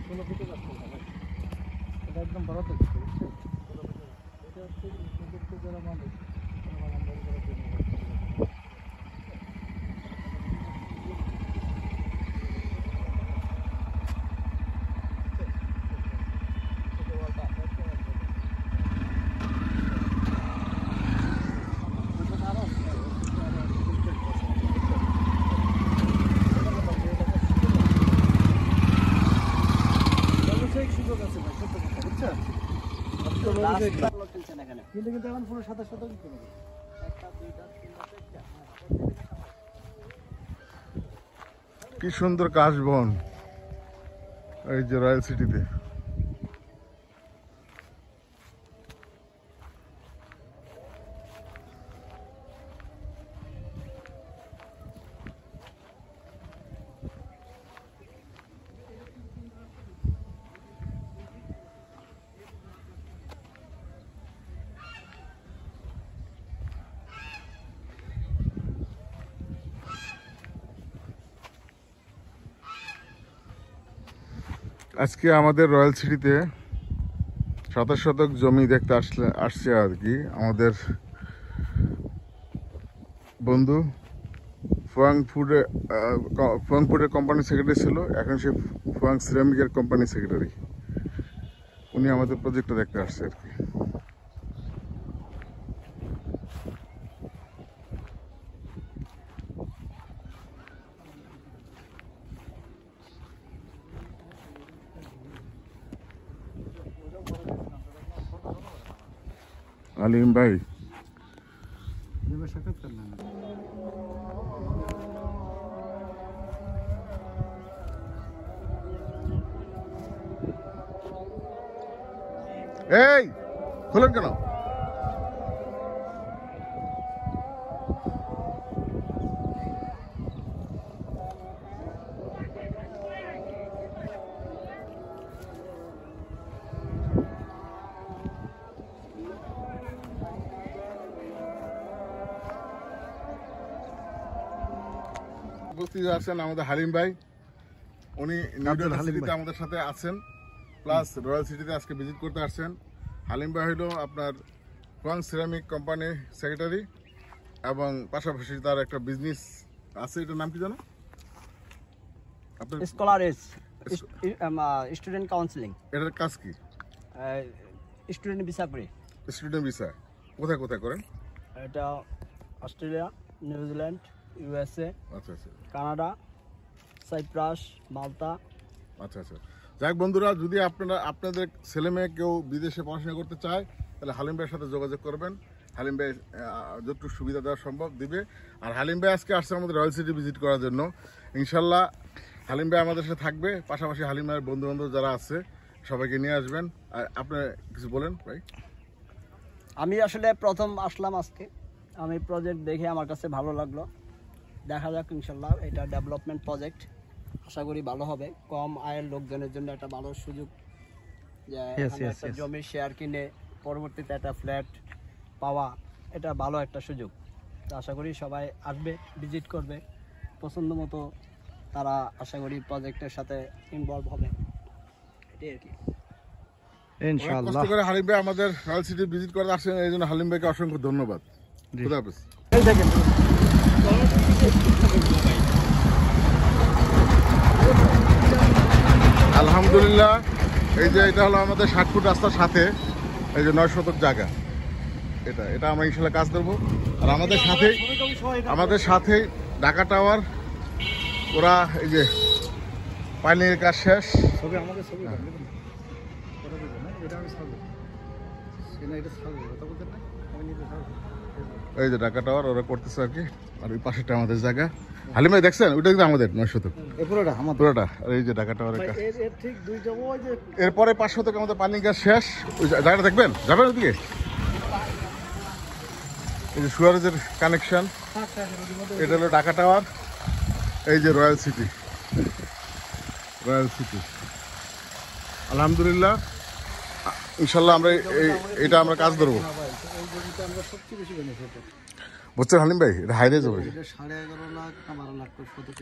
16 ফিটে রাস্তা হবে। এটা একদম বড় তো এটা হচ্ছে প্রজেক্টে যারা মালিক তারা বাগান বাড়ি করার জন্য সুযোগ আছে ভাই, সত্য কথা বুঝছেন? কিন্তু কিন্তু এখন পুরো 27 শতক দিতে হবে। একটা দুইটা তিনটা চারটা। কি সুন্দর কাশবন এই যে রয়্যাল সিটিতে। আজকে আমাদের রয়্যাল সিটিতে 27 শতক জমি দেখতে আসছে আর কি আমাদের বন্ধু ফুয়াংফুডের কোম্পানি সেক্রেটারি ছিল, এখন সে ফুয়াং সিরামিকের কোম্পানি সেক্রেটারি। উনি আমাদের প্রজেক্টটা দেখতে আসছে আর কি। আলিম ভাই সাক্ষাৎ করলাম। এই খুলেন কেন? উপস্থিত আছেন আমাদের হালিম ভাই। উনি নিউডেল সিটিতে আমাদের সাথে আছেন, প্লাস রয়্যাল সিটিতে আজকে ভিজিট করতে আসছেন। হালিম ভাই হলো আপনার ফুয়াং সিরামিক কোম্পানির সেক্রেটারি এবং পাশাপাশি তার একটা বিজনেস আছে, এটার নাম কি জানো? আপনার স্কলারিস স্টুডেন্ট কাউন্সিলিং। এটার কাজ কি? স্টুডেন্ট ভিসা করি। স্টুডেন্ট ভিসা কোথায় কোথায় করেন? এটা অস্ট্রেলিয়া, নিউজিল্যান্ড, ইউএসএ, আচ্ছা আচ্ছা কানাডা, সাইপ্রাস, মাল্টা। আচ্ছা আচ্ছা। যাক বন্ধুরা, যদি আপনাদের ছেলে মেয়ে কেউ বিদেশে পড়াশোনা করতে চায় তাহলে হালিম ভাইয়ের সাথে যোগাযোগ করবেন। হালিম ভাই যতটুকু সুবিধা দেওয়া সম্ভব দিবে। আর হালিম ভাই আজকে আসছে আমাদের রয়্যাল সিটি ভিজিট করার জন্য। ইনশাল্লাহ হালিম ভাই আমাদের সাথে থাকবে, পাশাপাশি হালিম ভাইয়ের বন্ধু বান্ধব যারা আছে সবাইকে নিয়ে আসবেন। আর আপনি কিছু বলেন ভাই। আমি আসলে প্রথম আসলাম আজকে, আমি প্রজেক্ট দেখে আমার কাছে ভালো লাগলো। দেখা যাক ইনশাল্লাহ, এটা ডেভেলপমেন্ট প্রজেক্ট, আশা করি ভালো হবে। কম আয়ের লোকজনের জন্য একটা ভালো সুযোগ, যে একটা জমির শেয়ার কিনে পরবর্তীতে একটা ফ্ল্যাট পাওয়া, এটা ভালো একটা সুযোগ। তো আশা করি সবাই আসবে, ভিজিট করবে, পছন্দ মতো তারা আশা করি প্রজেক্টের সাথে ইনভলভ হবে, এটাই আর কি। ইনশাআল্লাহ কষ্ট করে হালিম ভাই আমাদের রয়্যাল সিটি ভিজিট করতে আসছেন, এই জন্য হালিম ভাইকে অসংখ্য ধন্যবাদ। খুদা হাফেজ। এই দেখেন আলহামদুলিল্লাহ, এই যে এটা হলো আমাদের 60 ফুট রাস্তার সাথে এই যে 9 শতক জায়গা, এটা আমরা ইনশাল্লাহ কাজ করবো। আর আমাদের সাথেই ঢাকা টাওয়ার, ওরা এই যে পানির কাজ শেষ। ছবি আমাকে ছবি কথা বলবেন না, এটা আমি ছাড়বো না, এটা ছাড়বো কথা বলতেন না, আমি নিজে ছাড়বো। এই যে ঢাকা টাওয়ার ওরা করতেছে আর কি। আর ওই পাশেটা আমাদের জায়গা। হালিম ভাই দেখছেন, ওইটা কিন্তু আমাদের 9 শতক পুরোটা আমার, পুরোটা। আর এই যে ঢাকা টাওয়ারের কাজ, এর ঠিক দুই যাবো ওই যে এরপরে 5 শতক আমাদের পানির কাজ শেষ। ওই জায়গাটা দেখবেন, যাবেন ওদিকে। এই যে সুয়ারেজের কানেকশন, এটা হলো ঢাকা টাওয়ার, এই যে রয়্যাল সিটি। আলহামদুলিল্লাহ, ইনশাল্লাহ আমরা এটা আমরা কাজ ধরবো। বুঝছেন হালিম ভাই, এটা হাইরে যাবে। 11.5 লাখ না 12 লাখ শতক